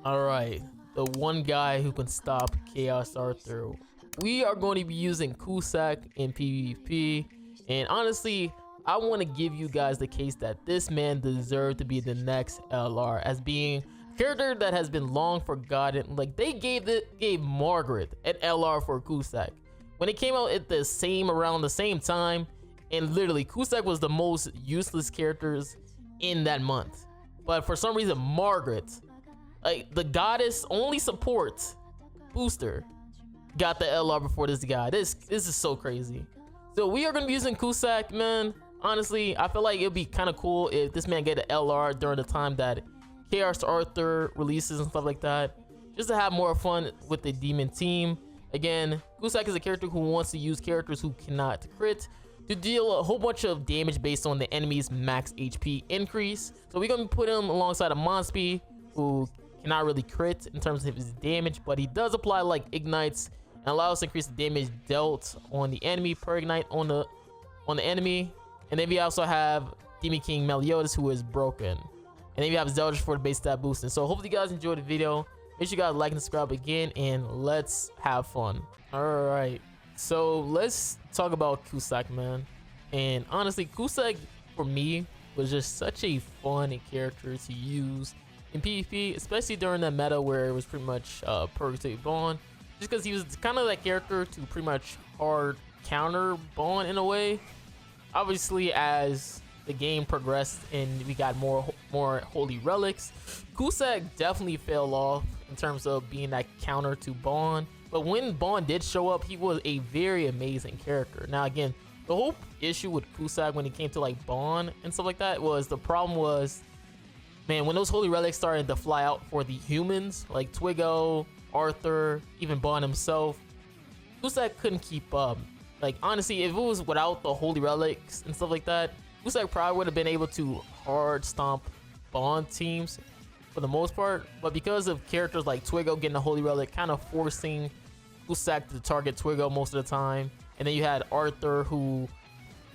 Alright, the one guy who can stop Chaos Arthur. We are going to be using CUSACK in PvP, and honestly, I want to give you guys the case that this man deserved to be the next LR, as being a character that has been long forgotten. Like, they gave Margaret an LR for CUSACK when it came out at around the same time, and literally CUSACK was the most useless characters in that month. But for some reason, Margaret, like the goddess only support booster, got the LR before this guy. This is so crazy. So we are gonna be using CUSACK, man. Honestly, I feel like it'd be kind of cool if this man get an LR during the time that Chaos Arthur releases and stuff like that, just to have more fun with the demon team. Again, CUSACK is a character who wants to use characters who cannot crit to deal a whole bunch of damage based on the enemy's max HP increase. So we're gonna put him alongside a Monsby, who cannot really crit in terms of his damage, but he does apply like ignites and allows us to increase the damage dealt on the enemy per ignite on the enemy. And then we also have Demon King Meliodas, who is broken. And then we have Zeldris for the base stat boosting. So hopefully you guys enjoyed the video. Make sure you guys like and subscribe again, and let's have fun. Alright, so let's talk about CUSACK, man. And honestly, CUSACK for me was just such a fun character to use in PvP, especially during that meta where it was pretty much Purgatory Bond, just because he was kind of that character to pretty much hard counter Bond in a way. Obviously, as the game progressed and we got more holy relics, CUSACK definitely fell off in terms of being that counter to Bond. But when Bond did show up, he was a very amazing character. Now again, the whole issue with CUSACK when it came to like Bond and stuff like that was, the problem was, man, when those holy relics started to fly out for the humans like Twiggo, Arthur, even Bond himself, CUSACK couldn't keep up. Like honestly, if it was without the holy relics and stuff like that, CUSACK probably would have been able to hard stomp Bond teams for the most part. But because of characters like Twiggo getting the holy relic, kind of forcing CUSACK to target Twiggo most of the time, and then you had Arthur, who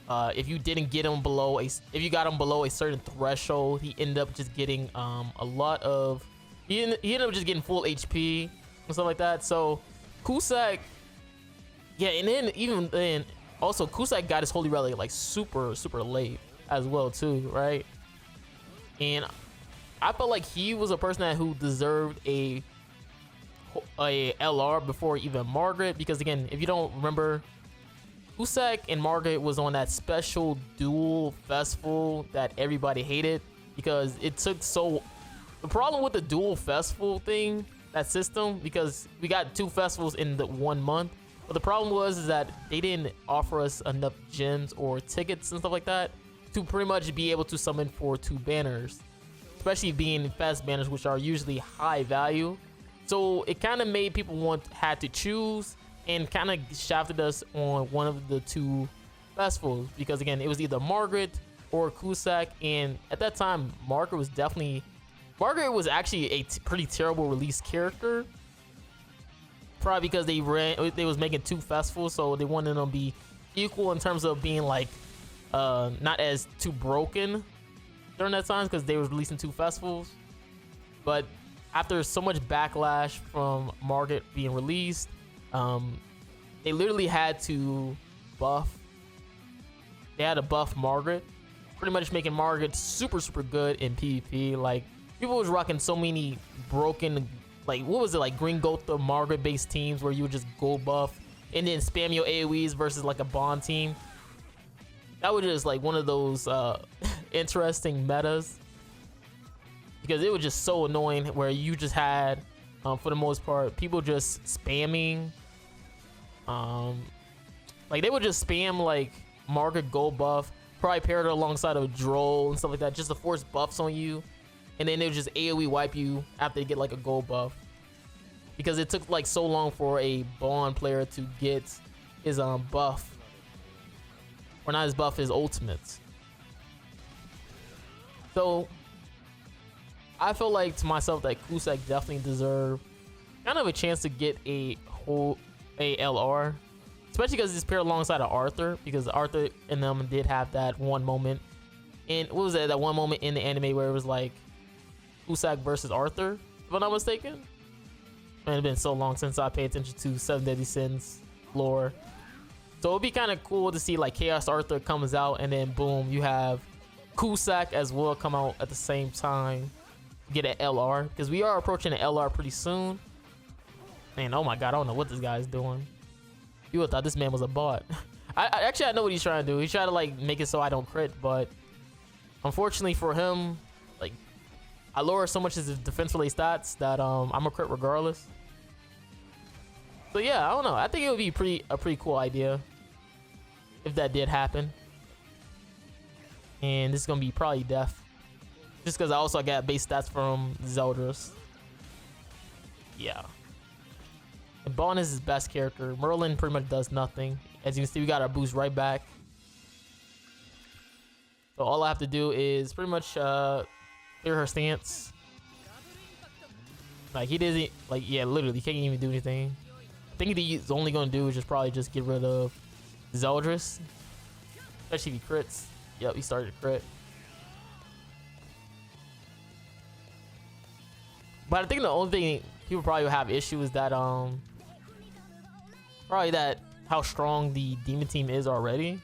if you didn't get him below if you got him below a certain threshold, he ended up just getting he ended up just getting full HP and stuff like that. So CUSACK, yeah, and then even then also CUSACK got his holy relic like super late as well too, right? And I felt like he was a person who deserved a LR before even Margaret, because again, if you don't remember, CUSACK and Margaret was on that special dual festival that everybody hated, because it took so. The problem with the dual festival thing, that system, because we got 2 festivals in the 1 month, but the problem was is that they didn't offer us enough gems or tickets and stuff like that to pretty much be able to summon for 2 banners, especially being fast banners, which are usually high value. So it kind of made people had to choose, and kind of shafted us on one of the 2 festivals, because again, it was either Margaret or CUSACK. And at that time, Margaret was actually a pretty terrible release character, probably because they was making 2 festivals, so they wanted them to be equal in terms of being like not as too broken during that time, because they were releasing 2 festivals. But after so much backlash from Margaret being released, they literally had to buff Margaret, pretty much making Margaret super good in PvP. Like, people was rocking so many broken, like, what was it, like Green Gotha Margaret based teams where you would just go buff and then spam your AoEs versus like a Bond team. That was just like one of those interesting metas, because it was just so annoying where you just had for the most part people just spamming like they would just spam like Margaret gold buff, probably paired her alongside a Droll and stuff like that, just to force buffs on you, and then they would just AoE wipe you after they get like a gold buff, because it took like so long for a Bond player to get his buff, or not his buff, his ultimates. So I feel like to myself that CUSACK definitely deserved kind of a chance to get a LR, especially because it's paired alongside of Arthur, because Arthur and them did have that one moment. And what was that one moment in the anime where it was like CUSACK versus Arthur? if I'm not mistaken. Man, it's been so long since I paid attention to Seven Deadly Sins lore. So it'd be kind of cool to see like Chaos Arthur comes out and then boom, you have CUSACK as well come out at the same time. Get an LR because we are approaching an LR pretty soon. Man, oh my god, I don't know what this guy's doing. You would thought this man was a bot. I know what he's trying to do. He's trying to like make it so I don't crit, but unfortunately for him, like I lower so much his defense related stats that I'm a crit regardless. So yeah, I don't know. I think it would be a pretty cool idea if that did happen. And this is gonna be probably death, just because I also got base stats from Zeldris. Yeah. And Bond is his best character. Merlin pretty much does nothing. As you can see, we got our boost right back. So all I have to do is pretty much clear her stance. Like he doesn't, like, yeah, literally, he can't even do anything. I think he's only gonna do is just probably just get rid of Zeldris, especially if he crits. Yep, he started to crit. But I think the only thing people probably will have issue is that probably that how strong the Demon Team is already.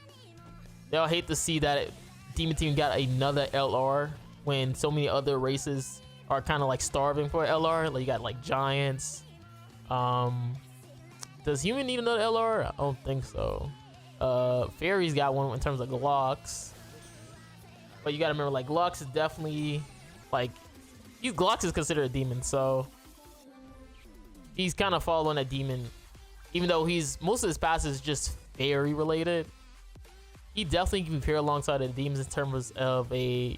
They'll hate to see that Demon Team got another LR when so many other races are kind of like starving for LR. Like you got like Giants. Does Human need another LR? I don't think so. Fairy's got one in terms of Glocks. But you gotta remember, like, Glocks is definitely like Glocks is considered a demon, so he's kind of following a demon. Even though most of his pass is just fairy related, he definitely can be paired alongside the demons in terms of a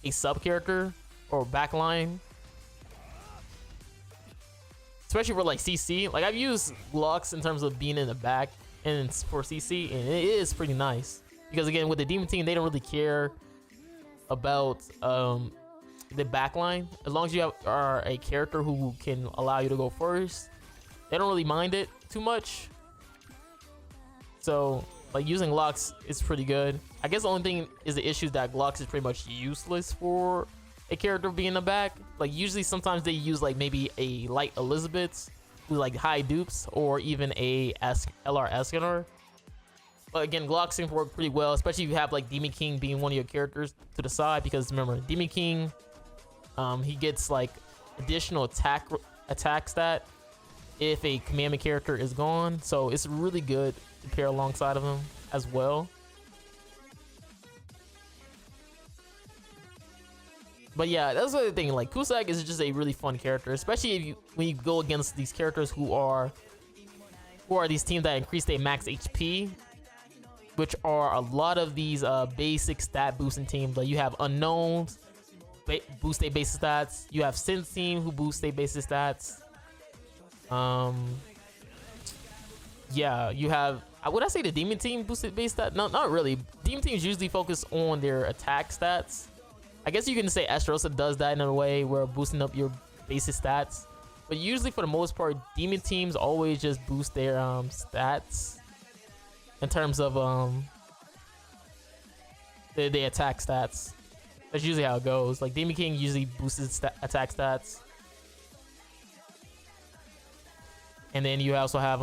a sub character or backline, especially for like CC. Like I've used Glocks in terms of being in the back and for CC, and it is pretty nice because again with the demon team they don't really care about the backline as long as you are a character who can allow you to go first. They don't really mind it too much. So like using Glocks is pretty good. I guess the only thing is the issue that Glocks is pretty much useless for a character being in the back. Like usually sometimes they use like maybe a light Elizabeth who like high dupes or even a LR Escanor. But again, Glocks seem to work pretty well, especially if you have like Demon King being one of your characters to the side, because remember Demon King, he gets like additional attack stat if a commandment character is gone, so it's really good to pair alongside of him as well. But yeah, that's the other thing. Like CUSACK is just a really fun character, especially if when you go against these characters who are these teams that increase their max HP, which are a lot of these basic stat boosting teams. Like you have unknowns boost their basic stats. You have Synth team who boost their basic stats. Yeah, you have. Would I say the Demon team boosted base stat? No, not really. Demon teams usually focus on their attack stats. I guess you can say Astrosa does that in a way where boosting up your basic stats. But usually for the most part, Demon teams always just boost their stats in terms of their attack stats. That's usually how it goes. Like Demon King usually boosts his attack stats. And then you also have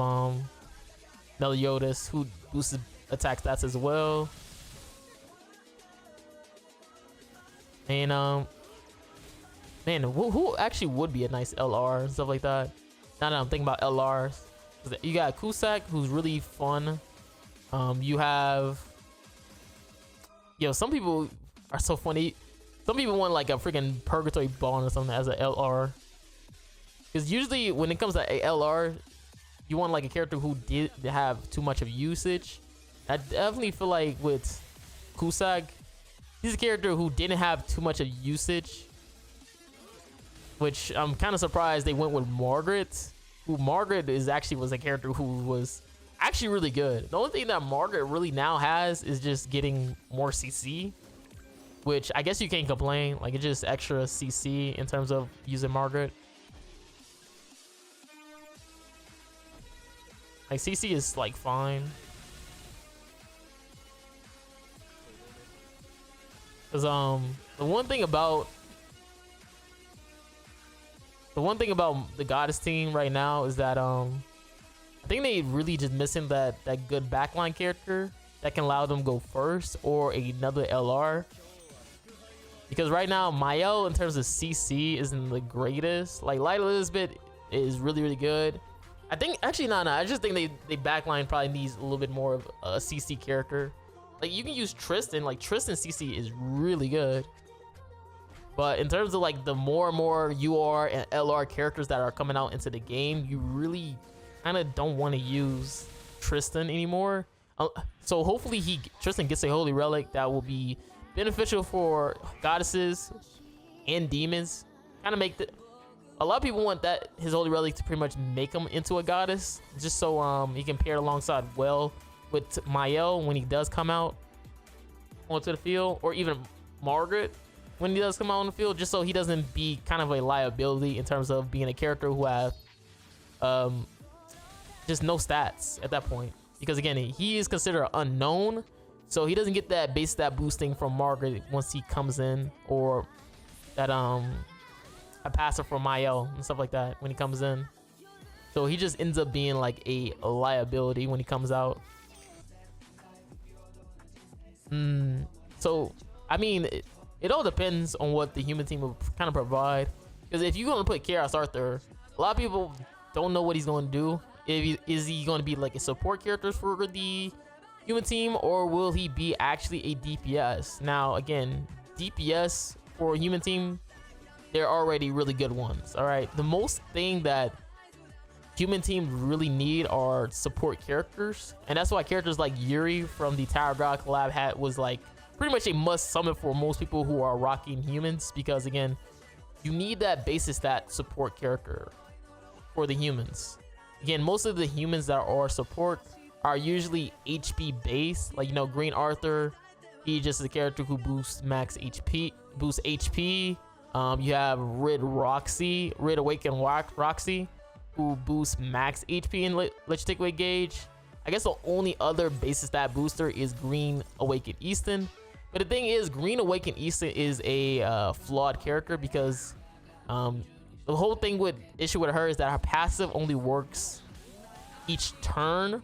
Meliodas who boosts attack stats as well. And man, who actually would be a nice LR and stuff like that? Now that I'm thinking about LRs, you got CUSACK who's really fun. You have some people are so funny. Some people want like a freaking purgatory bond or something as a LR. Because usually when it comes to a LR, you want like a character who did have too much of usage. I definitely feel like with CUSACK, he's a character who didn't have too much of usage, which I'm kind of surprised they went with Margaret. Margaret was a character who was actually really good. The only thing that Margaret really now has is just getting more CC, which I guess you can't complain. Like it's just extra CC in terms of using Margaret. Like CC is like fine. Cause the one thing about the one thing about the Goddess team right now is that I think they really just missing that good backline character that can allow them go first, or another LR. Because right now Mael in terms of CC isn't the greatest. Like Light Elizabeth is really good. I think actually no, I just think they backline probably needs a little bit more of a CC character. Like you can use Tristan, like Tristan CC is really good. But in terms of like the more and more UR and LR characters that are coming out into the game, you really kind of don't want to use Tristan anymore. So hopefully Tristan gets a holy relic that will be beneficial for goddesses and demons. Kind of make a lot of people want that his holy relic to pretty much make him into a goddess, just so he can pair alongside well with Mael when he does come out onto the field, or even Margaret when he does come out on the field, just so he doesn't be kind of a liability in terms of being a character who has just no stats at that point. Because again, he is considered unknown, so he doesn't get that base stat boosting from Margaret once he comes in, or that a passive from Mael and stuff like that when he comes in. So he just ends up being like a liability when he comes out. So I mean, it all depends on what the human team will kind of provide. Because if you're gonna put Chaos Arthur, a lot of people don't know what he's going to do. Is he going to be like a support character for the human team, or will he be actually a DPS? Now again, DPS for a human team, they're already really good ones. All right, the most thing that human teams really need are support characters, and that's why characters like Yuri from the Tower of God collab was like pretty much a must summon for most people who are rocking humans, because again, you need that basis stat support character for the humans. Again, most of the humans that are support are usually HP based, like, you know, Green Arthur, he just is a character who boosts max HP, boosts HP. You have Rid Awakened Roxy, who boosts max HP and let you take away gauge. I guess the only other basis stat booster is Green Awakened Easton. But the thing is, Green Awakened Easton is a flawed character, because the whole thing with issue with her is that her passive only works each turn.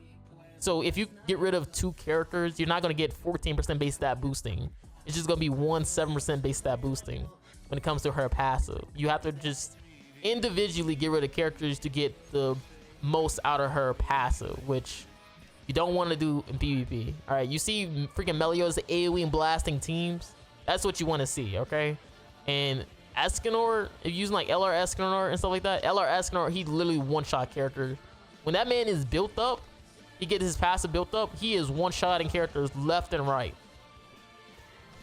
So if you get rid of two characters, you're not going to get 14% base stat boosting. It's just going to be 7% base stat boosting when it comes to her passive. You have to just individually get rid of characters to get the most out of her passive, which you don't want to do in PvP. All right, you see freaking Meliodas AoE and blasting teams. That's what you want to see, okay? And Escanor, if you're using like LR Escanor and stuff like that, LR Escanor, he literally one-shot character. When that man is built up, he gets his passive built up, he is one-shotting characters left and right.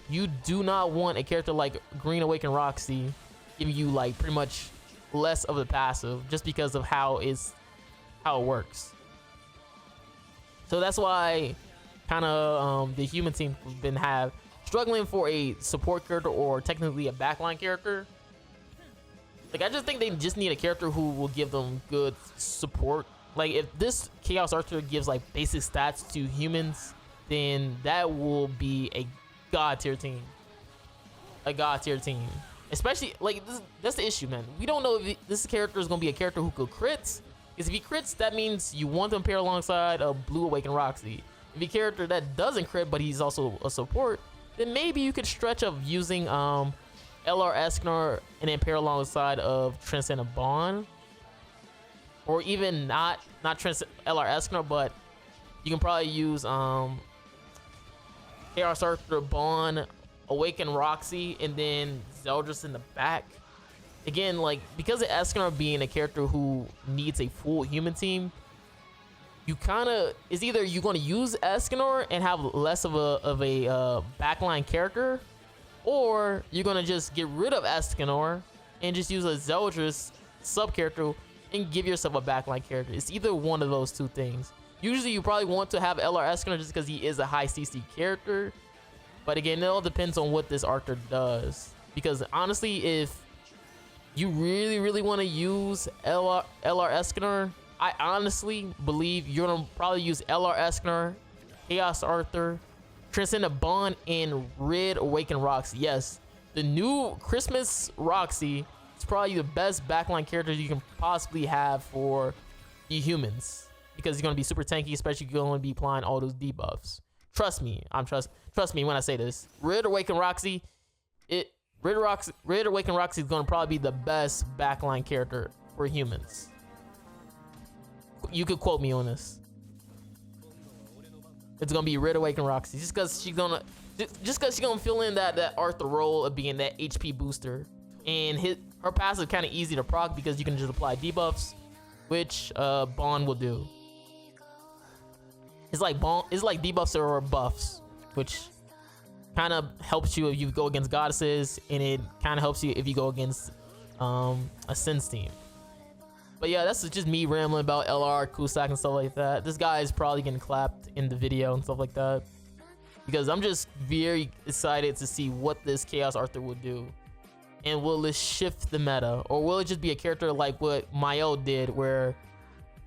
You do not want a character like Green Awakened Roxy giving you like pretty much less of the passive, just because of how it works. So that's why kind of the human team have been struggling for a support character, or technically a backline character. Like, I just think they just need a character who will give them good support. Like, if this Chaos Archer gives like basic stats to humans, then that will be a god tier team. A god tier team. Especially, like, that's the issue, man. We don't know if this character is going to be a character who could crit. Because if he crits, that means you want them to pair alongside a Blue Awakened Roxy. If a character that doesn't crit, but he's also a support, then maybe you could stretch of using LR Escanor and then pair alongside of Transcendent Bond. Or even not LR Escanor, but you can probably use Chaos Archer, Bond, Awaken Roxy, and then Zeldris in the back. Again, like, because of Escanor being a character who needs a full human team, you kind of, it's either you're going to use Escanor and have less of a backline character, or you're going to just get rid of Escanor and just use a Zeldris sub character and give yourself a backline character. It's either one of those two things. Usually you probably want to have LR Escanor just because he is a high CC character. But again, it all depends on what this Archer does. Because honestly, if you really want to use LR Escanor, I honestly believe you're going to probably use LR Escanor, Chaos Arthur, Transcendent Bond, and Rid Awakened Roxy. Yes, the new Christmas Roxy It's probably the best backline character you can possibly have for you humans, because he's gonna be super tanky, especially if you're gonna be applying all those debuffs. Trust me, trust me when I say this. Rid Awaken Roxy, Rid Awaken Roxy is gonna probably be the best backline character for humans. You could quote me on this. It's gonna be Rid Awaken Roxy, just because she's gonna fill in that Arthur role of being that HP booster, and her passive kind of easy to proc because you can just apply debuffs, which Bond will do. It's like debuffs or buffs, which kind of helps you if you go against goddesses, and it kind of helps you if you go against a Sins team. But yeah, that's just me rambling about LR, CUSACK, and stuff like that. This guy is probably getting clapped in the video and stuff like that, because I'm just very excited to see what this Chaos Arthur will do. And will it shift the meta, or will it just be a character like what Mayo did, where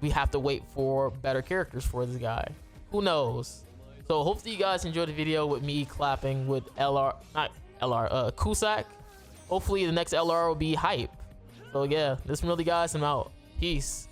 we have to wait for better characters for this guy? Who knows? So hopefully you guys enjoyed the video with me clapping with CUSACK. Hopefully the next LR will be hype. So yeah, this is Marilli, guys. I'm out. Peace.